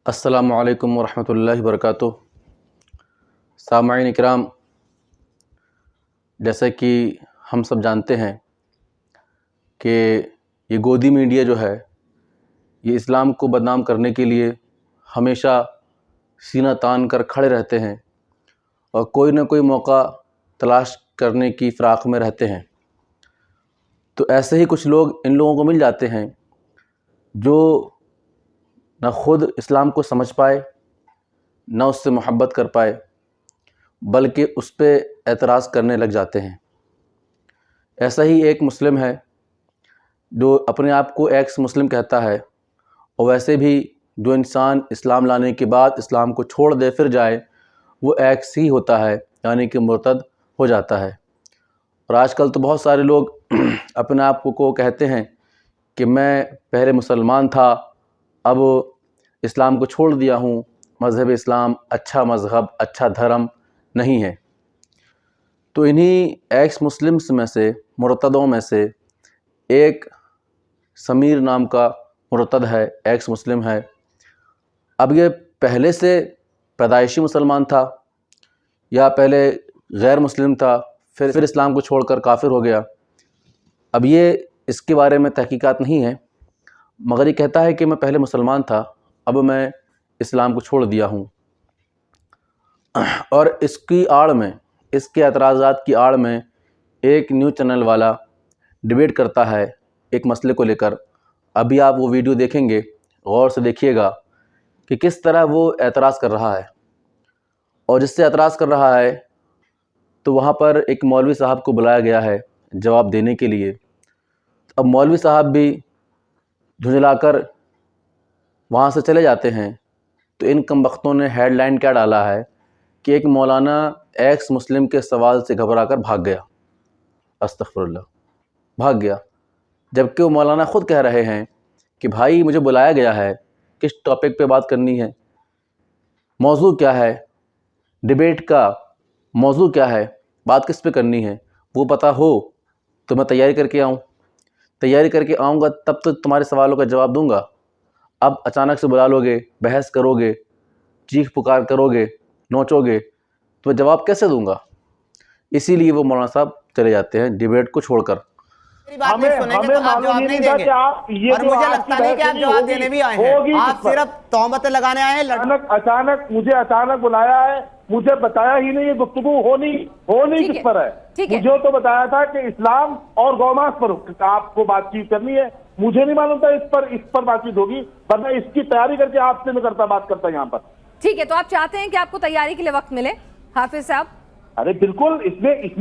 السلام علیکم ورحمۃ اللہ وبرکاتہ۔ سامعین اکرام، جیسا کہ ہم سب جانتے ہیں کہ یہ گودی میڈیا جو ہے یہ اسلام کو بدنام کرنے کے لیے ہمیشہ سینہ تان کر کھڑے رہتے ہیں اور کوئی نہ کوئی موقع تلاش کرنے کی فراق میں رہتے ہیں۔ تو ایسے ہی کچھ لوگ ان لوگوں کو مل جاتے ہیں جو نہ خود اسلام کو سمجھ پائے، نہ اس سے محبت کر پائے، بلکہ اس پہ اعتراض کرنے لگ جاتے ہیں۔ ایسا ہی ایک مسلم ہے جو اپنے آپ کو ایکس مسلم کہتا ہے، اور ویسے بھی جو انسان اسلام لانے کے بعد اسلام کو چھوڑ دے پھر جائے وہ ایکس ہی ہوتا ہے، یعنی کہ مرتد ہو جاتا ہے۔ اور آج کل تو بہت سارے لوگ اپنے آپ کو کہتے ہیں کہ میں پہلے مسلمان تھا، اب اسلام کو چھوڑ دیا ہوں، مذہب اسلام اچھا مذہب، اچھا دھرم نہیں ہے۔ تو انہی ایکس مسلمس میں سے، مرتدوں میں سے ایک سمیر نام کا مرتد ہے، ایکس مسلم ہے۔ اب یہ پہلے سے پیدائشی مسلمان تھا یا پہلے غیر مسلم تھا، پھر اسلام کو چھوڑ کر کافر ہو گیا، اب یہ اس کے بارے میں تحقیقات نہیں ہے، مگر یہ کہتا ہے کہ میں پہلے مسلمان تھا، اب میں اسلام کو چھوڑ دیا ہوں۔ اور اس کی آڑ میں، اس کے اعتراضات کی آڑ میں ایک نیوز چینل والا ڈیبیٹ کرتا ہے ایک مسئلے کو لے کر۔ ابھی آپ وہ ویڈیو دیکھیں گے، غور سے دیکھیے گا کہ کس طرح وہ اعتراض کر رہا ہے۔ اور جس سے اعتراض کر رہا ہے تو وہاں پر ایک مولوی صاحب کو بلایا گیا ہے جواب دینے کے لیے۔ اب مولوی صاحب بھی جھنجلا کر وہاں سے چلے جاتے ہیں، تو ان کم بختوں نے ہیڈ لائن کیا ڈالا ہے کہ ایک مولانا ایکس مسلم کے سوال سے گھبرا کر بھاگ گیا۔ استغفر اللہ، بھاگ گیا، جبکہ وہ مولانا خود کہہ رہے ہیں کہ بھائی مجھے بلایا گیا ہے، کس ٹاپک پہ بات کرنی ہے، موضوع کیا ہے، ڈیبیٹ کا موضوع کیا ہے، بات کس پہ کرنی ہے، وہ پتہ ہو تو میں تیاری کر کے آؤں، تیاری کر کے آؤں گا تب تو تمہارے سوالوں کا جواب دوں گا۔ اب اچانک سے بلا لو گے، بحث کرو گے، چیخ پکار کرو گے، نوچو گے، تو میں جواب کیسے دوں گا؟ اسی لیے وہ مولانا صاحب چلے جاتے ہیں ڈیبیٹ کو چھوڑ کر۔ ہمیں معلوم نہیں تھا کہ آپ یہ اور مجھے لگتا نہیں کہ آپ جواب دینے بھی آئے ہیں، آپ صرف تہمتیں لگانے آئے ہیں۔ اچانک مجھے بلایا ہے، مجھے بتایا ہی نہیں، یہ گفتگو ہونی کس پر ہے؟ مجھے تو بتایا تھا کہ اسلام اور گوماس پر آپ کو بات چیت کرنی ہے، مجھے نہیں معلوم تھا اس پر بات چیت ہوگی، ورنہ اس کی تیاری کر کے آپ سے میں بات کرتا یہاں پر۔ ٹھیک ہے، تو آپ چاہتے ہیں کہ آپ کو تیاری کے لیے وقت ملے حافظ صاحب؟ ارے بالکل، اس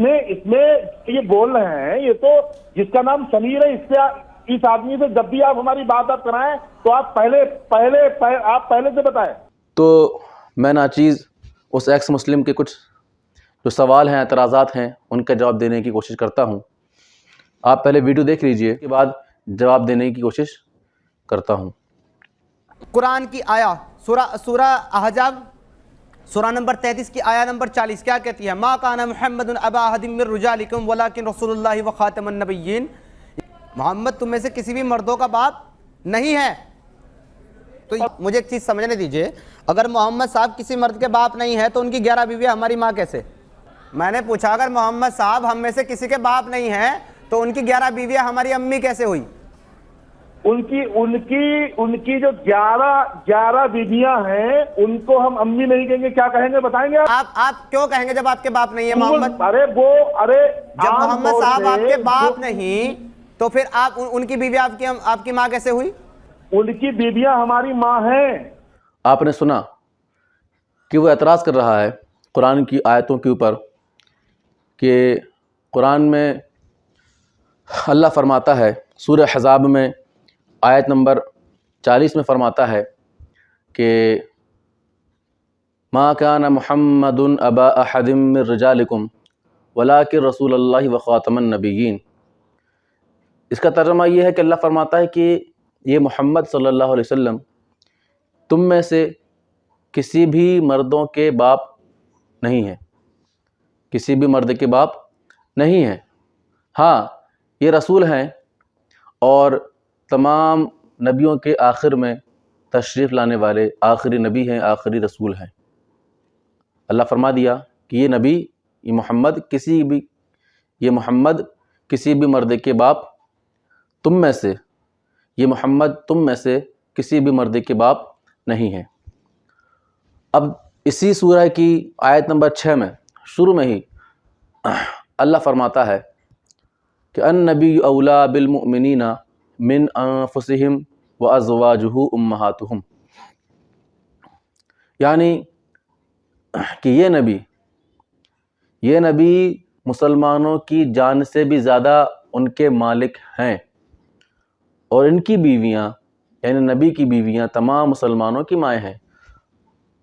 میں یہ بول رہے ہیں، یہ تو جس کا نام سمیر ہے، اس آدمی سے جب بھی آپ ہماری بات کرائیں تو آپ پہلے سے بتائیں۔ تو میں ناچیز اس ایکس مسلم کے کچھ جو سوال ہیں، اعتراضات ہیں، ان کا جواب دینے کی کوشش کرتا ہوں۔ آپ پہلے ویڈیو دیکھ لیجئے، اس کے بعد جواب دینے کی کوشش کرتا ہوں۔ قرآن کی آیا سورہ احزاب سورہ نمبر 33 کی آیا نمبر 40 کیا کہتی ہے؟ ما کان محمد ابا احد من رجالکم ولکن رسول اللہ وخاتم النبیین۔ محمد تم میں سے کسی بھی مردوں کا باپ نہیں ہے۔ تو مجھے ایک چیز سمجھنے دیجئے، اگر محمد صاحب کسی مرد کے باپ نہیں ہے تو ان کی 11 بیویاں ہماری ماں کیسے؟ میں نے پوچھا اگر محمد صاحب ہم میں سے کسی کے باپ نہیں ہیں تو ان کی 11 بیویاں ہماری امی کیسے ہوئی؟ ان کی جو 11 بیویاں ہیں ان کو ہم امی نہیں کہیں گے، کیا کہیں گے بتائیں گے؟ آپ کیوں کہیں گے جب آپ کے باپ نہیں ہے محمد؟ جب محمد صاحب آپ کے باپ نہیں تو پھر آپ ان کی بیویاں آپ کی ماں کیسے ہوئی؟ ان کی بیویاں ہماری ماں ہیں۔ آپ نے سنا کہ وہ اعتراض کر رہا ہے قرآن کی آیتوں کے اوپر، کہ قرآن میں اللہ فرماتا ہے، سورہ احزاب میں آیت نمبر 40 میں فرماتا ہے کہ ما کان محمد ابا احد من رجالکم ولکن رسول اللہ وخاتم النبیین۔ اس کا ترجمہ یہ ہے کہ اللہ فرماتا ہے کہ یہ محمد صلی اللہ علیہ وسلم تم میں سے کسی بھی مردوں کے باپ نہیں ہیں، کسی بھی مرد کے باپ نہیں ہیں، ہاں یہ رسول ہیں اور تمام نبیوں کے آخر میں تشریف لانے والے آخری نبی ہیں، آخری رسول ہیں۔ اللہ فرما دیا کہ یہ نبی، یہ محمد کسی بھی مرد کے باپ تم میں سے، یہ محمد تم میں سے کسی بھی مرد کے باپ نہیں ہے۔ اب اسی سورہ کی آیت نمبر 6 میں شروع میں ہی اللہ فرماتا ہے کہ النبی اولا بالمؤمنین من انفسہم وازواجہ امہاتہم، یعنی کہ یہ نبی مسلمانوں کی جان سے بھی زیادہ ان کے مالک ہیں، اور ان کی بیویاں یعنی نبی کی بیویاں تمام مسلمانوں کی مائیں ہیں۔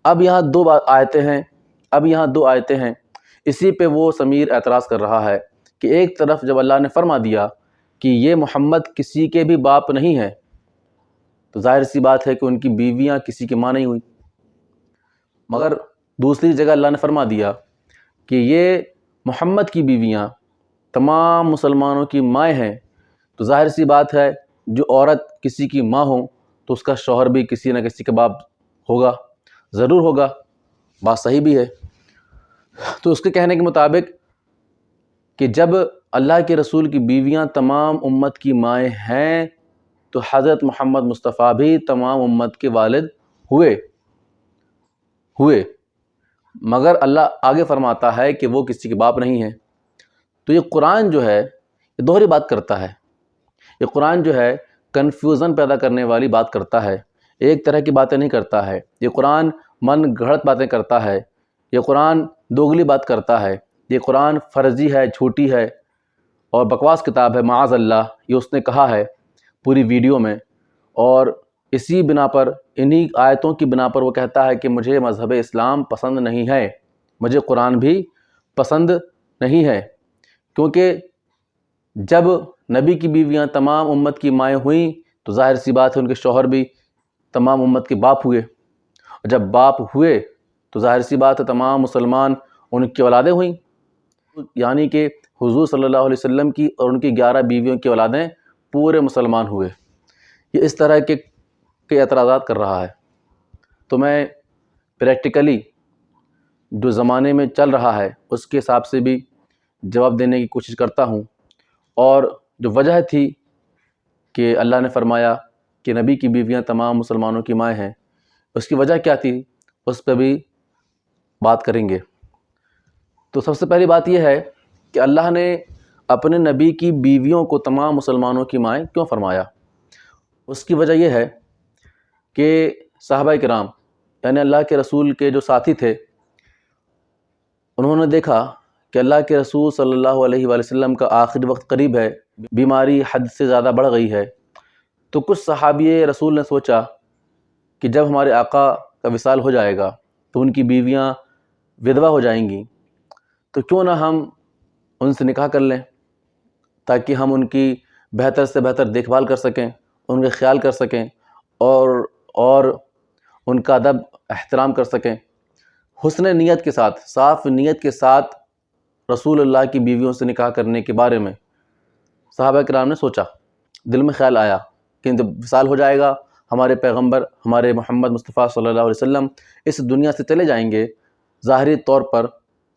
اب یہاں دو آیتیں ہیں، اسی پہ وہ سمیر اعتراض کر رہا ہے کہ ایک طرف جب اللہ نے فرما دیا کہ یہ محمد کسی کے بھی باپ نہیں ہے، تو ظاہر سی بات ہے کہ ان کی بیویاں کسی کی ماں نہیں ہوئی، مگر دوسری جگہ اللہ نے فرما دیا کہ یہ محمد کی بیویاں تمام مسلمانوں کی مائیں ہیں، تو ظاہر سی بات ہے جو عورت کسی کی ماں ہو تو اس کا شوہر بھی کسی نہ کسی کا باپ ہوگا، ضرور ہوگا، بات صحیح بھی ہے۔ تو اس کے کہنے کے مطابق کہ جب اللہ کے رسول کی بیویاں تمام امت کی مائیں ہیں تو حضرت محمد مصطفیٰ بھی تمام امت کے والد ہوئے، مگر اللہ آگے فرماتا ہے کہ وہ کسی کے باپ نہیں ہیں۔ تو یہ قرآن جو ہے یہ دوہری بات کرتا ہے، یہ قرآن جو ہے کنفیوژن پیدا کرنے والی بات کرتا ہے، ایک طرح کی باتیں نہیں کرتا ہے، یہ قرآن من گھڑت باتیں کرتا ہے، یہ قرآن دوگلی بات کرتا ہے، یہ قرآن فرضی ہے، جھوٹی ہے اور بکواس کتاب ہے، معاذ اللہ، یہ اس نے کہا ہے پوری ویڈیو میں، اور اسی بنا پر انہی آیتوں کی بنا پر وہ کہتا ہے کہ مجھے مذہب اسلام پسند نہیں ہے، مجھے قرآن بھی پسند نہیں ہے، کیونکہ جب نبی کی بیویاں تمام امت کی مائیں ہوئیں تو ظاہر سی بات ہے ان کے شوہر بھی تمام امت کے باپ ہوئے، اور جب باپ ہوئے تو ظاہر سی بات ہے تمام مسلمان ان کی اولادیں ہوئیں، یعنی کہ حضور صلی اللہ علیہ وسلم کی اور ان کی 11 بیویوں کی اولادیں پورے مسلمان ہوئے۔ یہ اس طرح کے اعتراضات کر رہا ہے۔ تو میں پریکٹیکلی جو زمانے میں چل رہا ہے اس کے حساب سے بھی جواب دینے کی کوشش کرتا ہوں، اور جو وجہ تھی کہ اللہ نے فرمایا کہ نبی کی بیویاں تمام مسلمانوں کی مائیں ہیں، اس کی وجہ کیا تھی اس پہ بھی بات کریں گے۔ تو سب سے پہلی بات یہ ہے کہ اللہ نے اپنے نبی کی بیویوں کو تمام مسلمانوں کی مائیں کیوں فرمایا؟ اس کی وجہ یہ ہے کہ صحابہ کرام یعنی اللہ کے رسول کے جو ساتھی تھے، انہوں نے دیکھا کہ اللہ کے رسول صلی اللہ علیہ وآلہ وسلم کا آخری وقت قریب ہے، بیماری حد سے زیادہ بڑھ گئی ہے، تو کچھ صحابی رسول نے سوچا کہ جب ہمارے آقا کا وصال ہو جائے گا تو ان کی بیویاں ودوا ہو جائیں گی، تو کیوں نہ ہم ان سے نکاح کر لیں تاکہ ہم ان کی بہتر سے بہتر دیکھ بھال کر سکیں، ان کا خیال کر سکیں اور ان کا ادب احترام کر سکیں۔ حسن نیت کے ساتھ، صاف نیت کے ساتھ رسول اللہ کی بیویوں سے نکاح کرنے کے بارے میں صحابہ کرام نے سوچا، دل میں خیال آیا کہ جب وصال ہو جائے گا ہمارے پیغمبر ہمارے محمد مصطفیٰ صلی اللہ علیہ وسلم اس دنیا سے چلے جائیں گے ظاہری طور پر،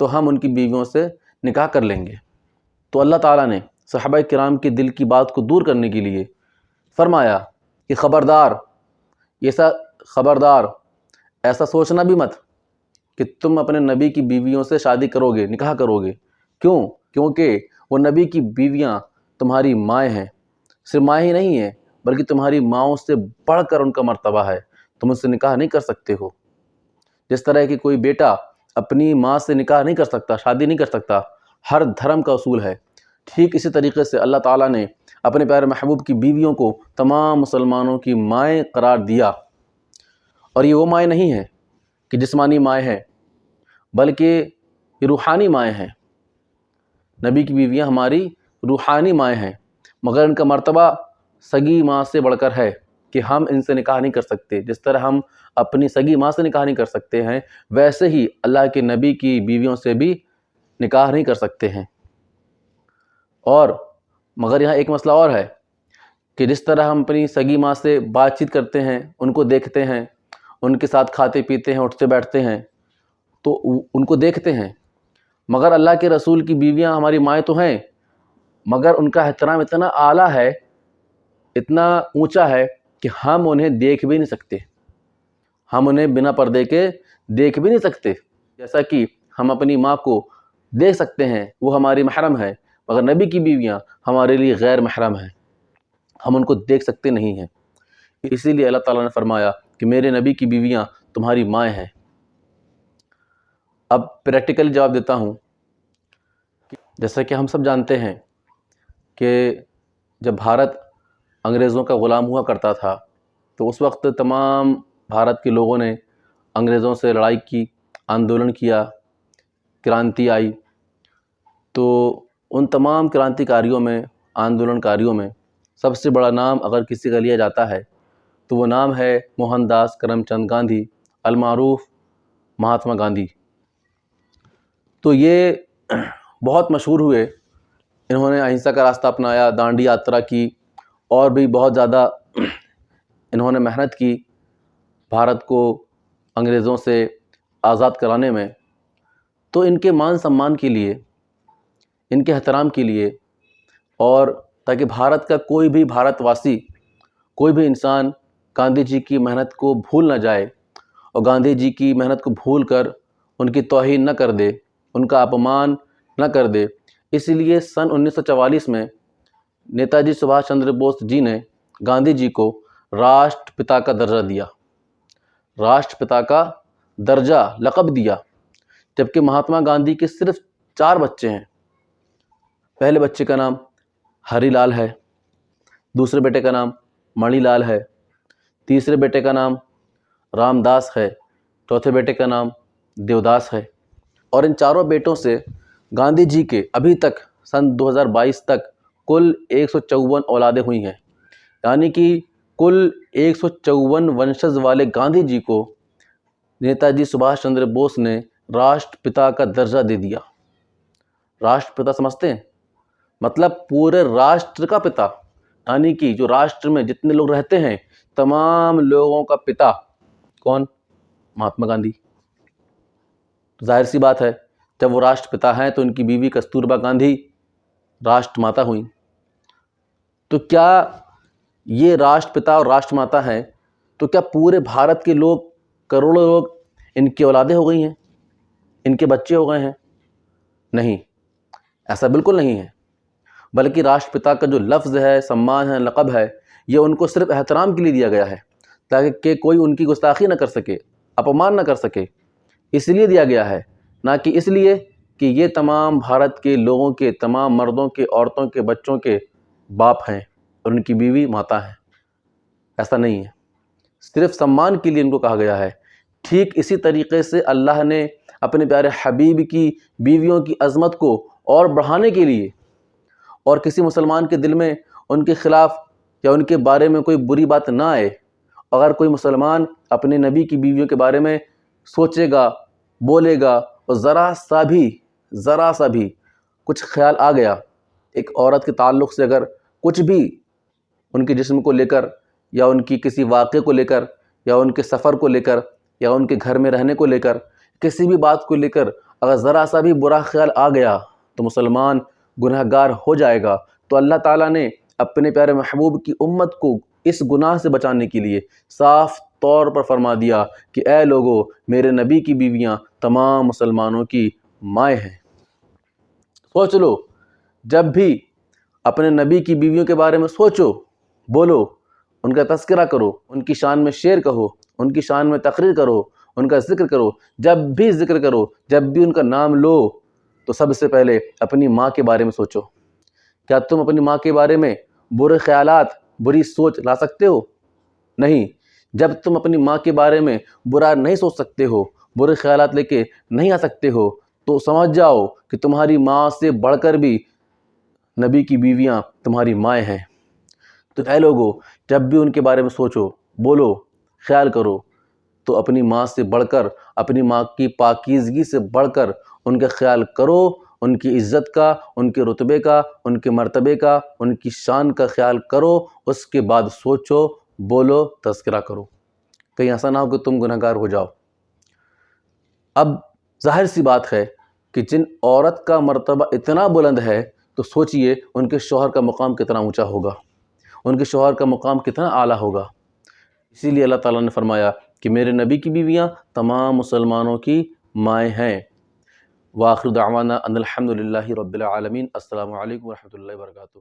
تو ہم ان کی بیویوں سے نکاح کر لیں گے۔ تو اللہ تعالیٰ نے صحابہ کرام کے دل کی بات کو دور کرنے کے لیے فرمایا کہ خبردار ایسا سوچنا بھی مت کہ تم اپنے نبی کی بیویوں سے شادی کرو گے، نکاح کرو گے۔ کیوں؟ کیونکہ وہ نبی کی بیویاں تمہاری مائیں ہیں، صرف مائیں ہی نہیں ہیں بلکہ تمہاری ماؤں سے بڑھ کر ان کا مرتبہ ہے، تم ان سے نکاح نہیں کر سکتے ہو۔ جس طرح کہ کوئی بیٹا اپنی ماں سے نکاح نہیں کر سکتا، شادی نہیں کر سکتا، ہر دھرم کا اصول ہے، ٹھیک اسی طریقے سے اللہ تعالیٰ نے اپنے پیارے محبوب کی بیویوں کو تمام مسلمانوں کی مائیں قرار دیا، اور یہ وہ مائیں نہیں ہیں کہ جسمانی مائیں ہیں، بلکہ یہ روحانی مائیں ہیں۔ نبی کی بیویاں ہماری روحانی مائیں ہیں، مگر ان کا مرتبہ سگی ماں سے بڑھ کر ہے کہ ہم ان سے نکاح نہیں کر سکتے۔ جس طرح ہم اپنی سگی ماں سے نکاح نہیں کر سکتے ہیں، ویسے ہی اللہ کے نبی کی بیویوں سے بھی نکاح نہیں کر سکتے ہیں۔ اور مگر یہاں ایک مسئلہ اور ہے کہ جس طرح ہم اپنی سگی ماں سے بات چیت کرتے ہیں، ان کو دیکھتے ہیں، ان کے ساتھ کھاتے پیتے ہیں، اٹھتے بیٹھتے ہیں، تو ان کو دیکھتے ہیں، مگر اللہ کے رسول کی بیویاں ہماری مائیں تو ہیں، مگر ان کا احترام اتنا اعلیٰ ہے، اتنا اونچا ہے کہ ہم انہیں دیکھ بھی نہیں سکتے، ہم انہیں بنا پردے کے دیکھ بھی نہیں سکتے۔ جیسا کہ ہم اپنی ماں کو دیکھ سکتے ہیں، وہ ہماری محرم ہے، مگر نبی کی بیویاں ہمارے لیے غیر محرم ہیں، ہم ان کو دیکھ سکتے نہیں ہیں۔ اسی لیے اللہ تعالیٰ نے فرمایا کہ میرے نبی کی بیویاں تمہاری مائیں ہیں۔ اب پریکٹیکل جواب دیتا ہوں، جیسا کہ ہم سب جانتے ہیں کہ جب بھارت انگریزوں کا غلام ہوا کرتا تھا تو اس وقت تمام بھارت کے لوگوں نے انگریزوں سے لڑائی کی، آندولن کیا، کرانتی آئی۔ تو ان تمام کرانتی کاریوں میں، آندولن کاریوں میں سب سے بڑا نام اگر کسی کا لیا جاتا ہے تو وہ نام ہے موہن داس کرم چند گاندھی، المعروف مہاتما گاندھی۔ تو یہ بہت مشہور ہوئے، انہوں نے اہنسا کا راستہ اپنایا، دانڈی یاترا کی، اور بھی بہت زیادہ انہوں نے محنت کی بھارت کو انگریزوں سے آزاد کرانے میں۔ تو ان کے مان سمان کے لیے، ان کے احترام کے لیے، اور تاکہ بھارت کا کوئی بھی بھارت واسی، کوئی بھی انسان گاندھی جی کی محنت کو بھول نہ جائے اور گاندھی جی کی محنت کو بھول کر ان کی توہین نہ کر دے، ان کا اپمان نہ کر دے، اس لیے سن 1944 میں نیتا جی سبھاش چندر بوس جی نے گاندھی جی کو راشٹر پتا کا درجہ دیا، راشٹر پتا کا درجہ، لقب دیا، جبکہ مہاتما گاندھی کے صرف 4 بچے ہیں۔ پہلے بچے کا نام ہری لال ہے، دوسرے بیٹے کا نام منی لال ہے، تیسرے بیٹے کا نام رام داس ہے، چوتھے بیٹے کا نام دیوداس ہے۔ اور ان چاروں بیٹوں سے گاندھی جی کے ابھی تک سن 2022 تک کل 154 اولادیں ہوئی ہیں، یعنی کہ کل 154 ونشج والے گاندھی جی کو نیتا جی سبھاش چندر بوس نے راشٹر پتا کا درجہ دے دیا۔ راشٹر پتا سمجھتے ہیں؟ مطلب پورے راشٹر کا پتا، یعنی کہ جو راشٹر میں جتنے لوگ رہتے ہیں تمام لوگوں کا پتا کون؟ مہاتما گاندھی۔ ظاہر سی بات ہے جب وہ راشٹر پتا ہیں تو ان کی بیوی کستوربا گاندھی راشٹر ماتا ہوئیں۔ تو کیا یہ راشٹر پتا اور راشٹر ماتا ہیں تو کیا پورے بھارت کے لوگ، کروڑوں لوگ، ان کی اولادیں ہو گئی ہیں، ان کے بچے ہو گئے ہیں؟ نہیں، ایسا بالکل نہیں ہے، بلکہ راشٹر پتا کا جو لفظ ہے، سمان ہے، لقب ہے، یہ ان کو صرف احترام کے لیے دیا گیا ہے تاکہ کوئی ان کی گستاخی نہ کر سکے، اپمان نہ کر سکے، اس لیے دیا گیا ہے، نہ کہ اس لیے کہ یہ تمام بھارت کے لوگوں کے، تمام مردوں کے، عورتوں کے، بچوں کے باپ ہیں اور ان کی بیوی ماتا ہے۔ ایسا نہیں ہے، صرف سمان کے لیے ان کو کہا گیا ہے۔ ٹھیک اسی طریقے سے اللہ نے اپنے پیارے حبیب کی بیویوں کی عظمت کو اور بڑھانے کے لیے، اور کسی مسلمان کے دل میں ان کے خلاف یا ان کے بارے میں کوئی بری بات نہ آئے، اگر کوئی مسلمان اپنے نبی کی بیویوں کے بارے میں سوچے گا، بولے گا، اور ذرا سا بھی کچھ خیال آ گیا ایک عورت کے تعلق سے، اگر کچھ بھی ان کے جسم کو لے کر یا ان کی کسی واقعے کو لے کر یا ان کے سفر کو لے کر یا ان کے گھر میں رہنے کو لے کر، کسی بھی بات کو لے کر اگر ذرا سا بھی برا خیال آ گیا تو مسلمان گناہ گار ہو جائے گا۔ تو اللہ تعالیٰ نے اپنے پیارے محبوب کی امت کو اس گناہ سے بچانے کے لیے صاف طور پر فرما دیا کہ اے لوگو، میرے نبی کی بیویاں تمام مسلمانوں کی مائیں ہیں۔ سوچ لو، جب بھی اپنے نبی کی بیویوں کے بارے میں سوچو، بولو، ان کا تذکرہ کرو، ان کی شان میں شعر کہو، ان کی شان میں تقریر کرو، ان کا ذکر کرو، جب بھی ذکر کرو، جب بھی ان کا نام لو تو سب سے پہلے اپنی ماں کے بارے میں سوچو۔ کیا تم اپنی ماں کے بارے میں برے خیالات، بری سوچ لا سکتے ہو؟ نہیں۔ جب تم اپنی ماں کے بارے میں برا نہیں سوچ سکتے ہو، برے خیالات لے کے نہیں آ سکتے ہو، تو سمجھ جاؤ کہ تمہاری ماں سے بڑھ کر بھی نبی کی بیویاں تمہاری مائیں ہیں۔ تو اے لوگو، جب بھی ان کے بارے میں سوچو، بولو، خیال کرو، تو اپنی ماں سے بڑھ کر، اپنی ماں کی پاکیزگی سے بڑھ کر ان کا خیال کرو ان کی عزت کا، ان کے رتبے کا، ان کے مرتبے کا، ان کی شان کا خیال کرو، اس کے بعد سوچو، بولو، تذکرہ کرو، کہیں ایسا نہ ہو کہ تم گنہگار ہو جاؤ۔ اب ظاہر سی بات ہے کہ جن عورت کا مرتبہ اتنا بلند ہے تو سوچئے ان کے شوہر کا مقام کتنا اونچا ہوگا، ان کے شوہر کا مقام کتنا اعلیٰ ہوگا۔ اسی لیے اللہ تعالیٰ نے فرمایا کہ میرے نبی کی بیویاں تمام مسلمانوں کی مائیں ہیں۔ وآخر دعوانا ان الحمد للہ رب العالمین۔ السلام علیکم ورحمۃ اللہ وبرکاتہ۔